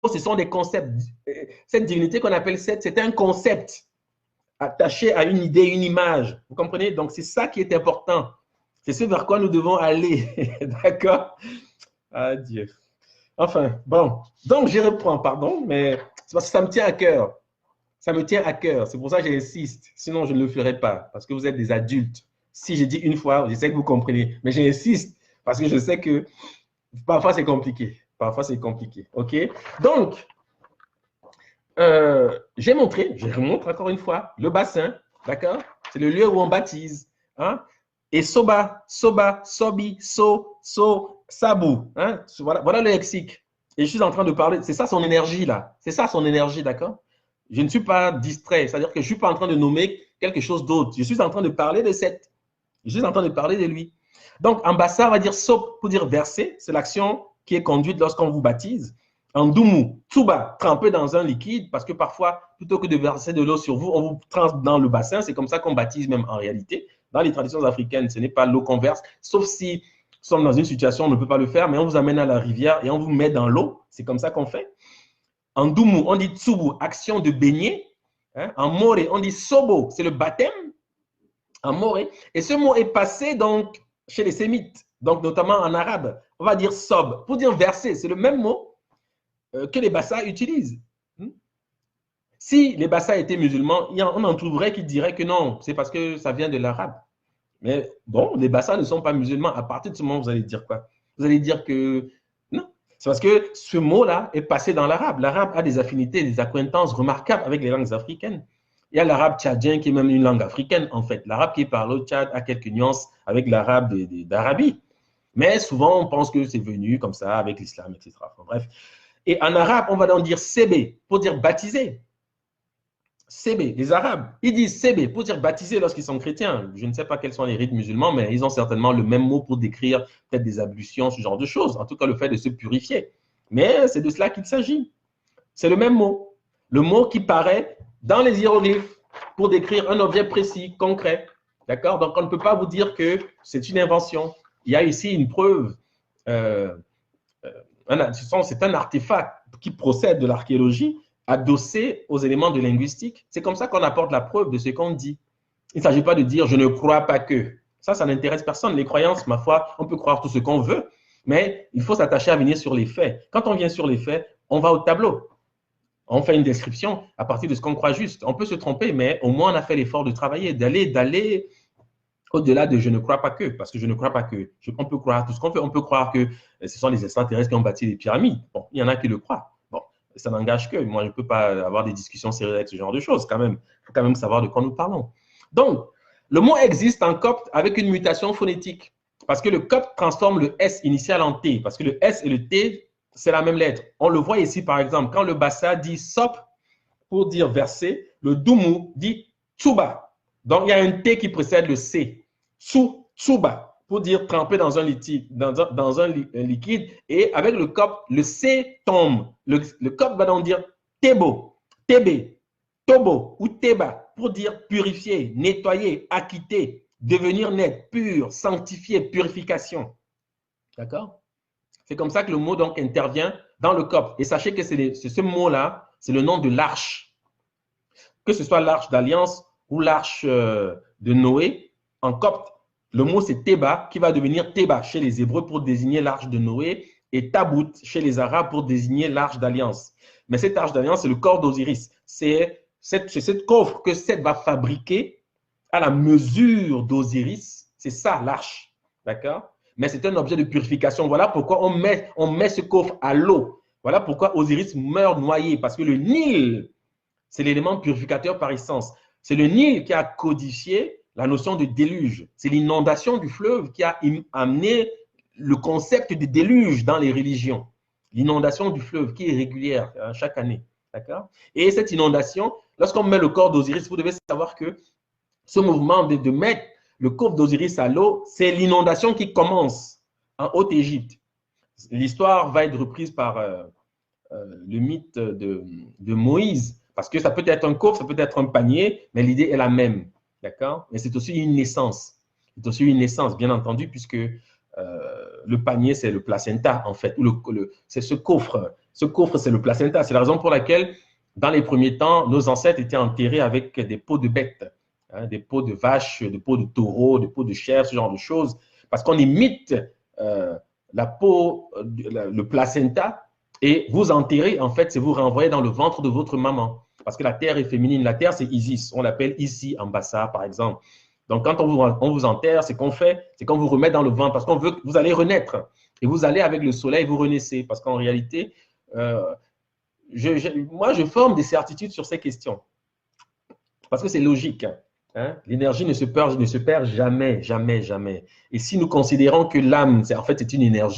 ce sont des concepts. Cette divinité qu'on appelle Seth, c'est un concept attaché à une idée, une image. Vous comprenez? Donc, c'est ça qui est important. C'est ce vers quoi nous devons aller. D'accord? Adieu. Enfin, bon. Donc, je reprends, pardon, mais c'est parce que ça me tient à cœur. Ça me tient à cœur. C'est pour ça que j'insiste. Sinon, je ne le ferai pas parce que vous êtes des adultes. Si je dis une fois, je sais que vous comprenez. Mais j'insiste parce que je sais que parfois, c'est compliqué. Parfois, c'est compliqué. OK? Donc, j'ai montré, je remontre encore une fois, le bassin, d'accord? C'est le lieu où on baptise. Hein? Et soba, soba, sobi, so, sabu. Hein? Voilà le lexique. Et je suis en train de parler, c'est ça son énergie là. C'est ça son énergie, d'accord? Je ne suis pas distrait, c'est-à-dire que je ne suis pas en train de nommer quelque chose d'autre. Je suis en train de parler de cette. Je suis en train de parler de lui. Donc, en bassa, on va dire sop pour dire verser. C'est l'action qui est conduite lorsqu'on vous baptise. En doumou, tsuba, tremper dans un liquide, parce que parfois, plutôt que de verser de l'eau sur vous, on vous trempe dans le bassin. C'est comme ça qu'on baptise même en réalité. Dans les traditions africaines, ce n'est pas l'eau qu'on verse, sauf si nous sommes dans une situation où on ne peut pas le faire, mais on vous amène à la rivière et on vous met dans l'eau. C'est comme ça qu'on fait. En doumou, on dit tsubu, action de baigner. Hein? En more, on dit sobo, c'est le baptême. En more. Et ce mot est passé donc chez les sémites, donc notamment en arabe. On va dire sob. Pour dire verser, c'est le même mot que les Bassa utilisent. Si les Bassa étaient musulmans, on en trouverait qui diraient que non, c'est parce que ça vient de l'arabe. Mais bon, les Bassa ne sont pas musulmans. À partir de ce moment, vous allez dire quoi? Vous allez dire que non. C'est parce que ce mot-là est passé dans l'arabe. L'arabe a des affinités, des accointances remarquables avec les langues africaines. Il y a l'arabe tchadien qui est même une langue africaine, en fait. L'arabe qui est parlé au Tchad a quelques nuances avec l'arabe d'Arabie. Mais souvent, on pense que c'est venu comme ça avec l'islam, etc. Enfin, bref. Et en arabe, on va donc dire sébé pour dire baptisé. Sébé, les Arabes, ils disent sébé pour dire baptisé lorsqu'ils sont chrétiens. Je ne sais pas quels sont les rites musulmans, mais ils ont certainement le même mot pour décrire peut-être des ablutions, ce genre de choses. En tout cas, le fait de se purifier. Mais c'est de cela qu'il s'agit. C'est le même mot. Le mot qui paraît dans les hiéroglyphes pour décrire un objet précis, concret. D'accord? Donc, on ne peut pas vous dire que c'est une invention. Il y a ici une preuve. C'est un artefact qui procède de l'archéologie adossé aux éléments de linguistique. C'est comme ça qu'on apporte la preuve de ce qu'on dit. Il ne s'agit pas de dire « je ne crois pas que ». Ça n'intéresse personne. Les croyances, ma foi, on peut croire tout ce qu'on veut, mais il faut s'attacher à venir sur les faits. Quand on vient sur les faits, on va au tableau. On fait une description à partir de ce qu'on croit juste. On peut se tromper, mais au moins on a fait l'effort de travailler, d'aller au-delà de « je ne crois pas que », parce que je ne crois pas que. On peut croire tout ce qu'on fait. On peut croire que ce sont les extraterrestres qui ont bâti les pyramides. Bon, il y en a qui le croient. Bon, ça n'engage que. Moi, je ne peux pas avoir des discussions sérieuses avec ce genre de choses, quand même. Il faut quand même savoir de quoi nous parlons. Donc, le mot existe en copte avec une mutation phonétique, parce que le copte transforme le S initial en T, parce que le S et le T, c'est la même lettre. On le voit ici, par exemple, quand le Bassa dit sop pour dire verser, le Doumou dit tsuba. Donc, il y a un T qui précède le C. Tsuba, pour dire tremper dans un liquide, liquide. Et avec le cop, le C tombe. Le cop va donc dire tebo, tébé, tobo ou teba, pour dire purifier, nettoyer, acquitter, devenir net, pur, sanctifier, purification. D'accord? C'est comme ça que le mot donc intervient dans le cop. Et sachez que c'est ce mot-là, c'est le nom de l'arche. Que ce soit l'arche d'alliance ou l'arche de Noé, en copte, le mot c'est Teba, qui va devenir Teba chez les Hébreux pour désigner l'arche de Noé, et Tabout chez les Arabes pour désigner l'arche d'alliance. Mais cette arche d'alliance, c'est le corps d'Osiris. C'est cette coffre que Seth va fabriquer à la mesure d'Osiris. C'est ça l'arche. D'accord? Mais c'est un objet de purification. Voilà pourquoi on met ce coffre à l'eau. Voilà pourquoi Osiris meurt noyé, parce que le Nil, c'est l'élément purificateur par essence. C'est le Nil qui a codifié la notion de déluge. C'est l'inondation du fleuve qui a amené le concept de déluge dans les religions. L'inondation du fleuve qui est régulière chaque année. D'accord? Et cette inondation, lorsqu'on met le corps d'Osiris, vous devez savoir que ce mouvement de mettre le corps d'Osiris à l'eau, c'est l'inondation qui commence en Haute-Égypte. L'histoire va être reprise par le mythe de Moïse, parce que ça peut être un coffre, ça peut être un panier, mais l'idée est la même. D'accord? Mais c'est aussi une naissance. C'est aussi une naissance, bien entendu, puisque le panier, c'est le placenta, en fait. C'est ce coffre, Ce coffre, c'est le placenta. C'est la raison pour laquelle, dans les premiers temps, nos ancêtres étaient enterrés avec des peaux de bêtes, hein, des peaux de vaches, des peaux de taureaux, des peaux de chèvres, ce genre de choses, parce qu'on imite la peau, le placenta, et vous enterrez, en fait, c'est vous renvoyer dans le ventre de votre maman. Parce que la terre est féminine. La terre, c'est Isis. On l'appelle ici en Bassa, par exemple. Donc, quand on vous enterre, c'est qu'on fait, c'est qu'on vous remet dans le ventre parce qu'on veut que vous allez renaître. Et vous allez avec le soleil, vous renaissez. Parce qu'en réalité, moi, je forme des certitudes sur ces questions. Parce que c'est logique. Hein? L'énergie ne se perd jamais, jamais, jamais. Et si nous considérons que l'âme, en fait, c'est une énergie,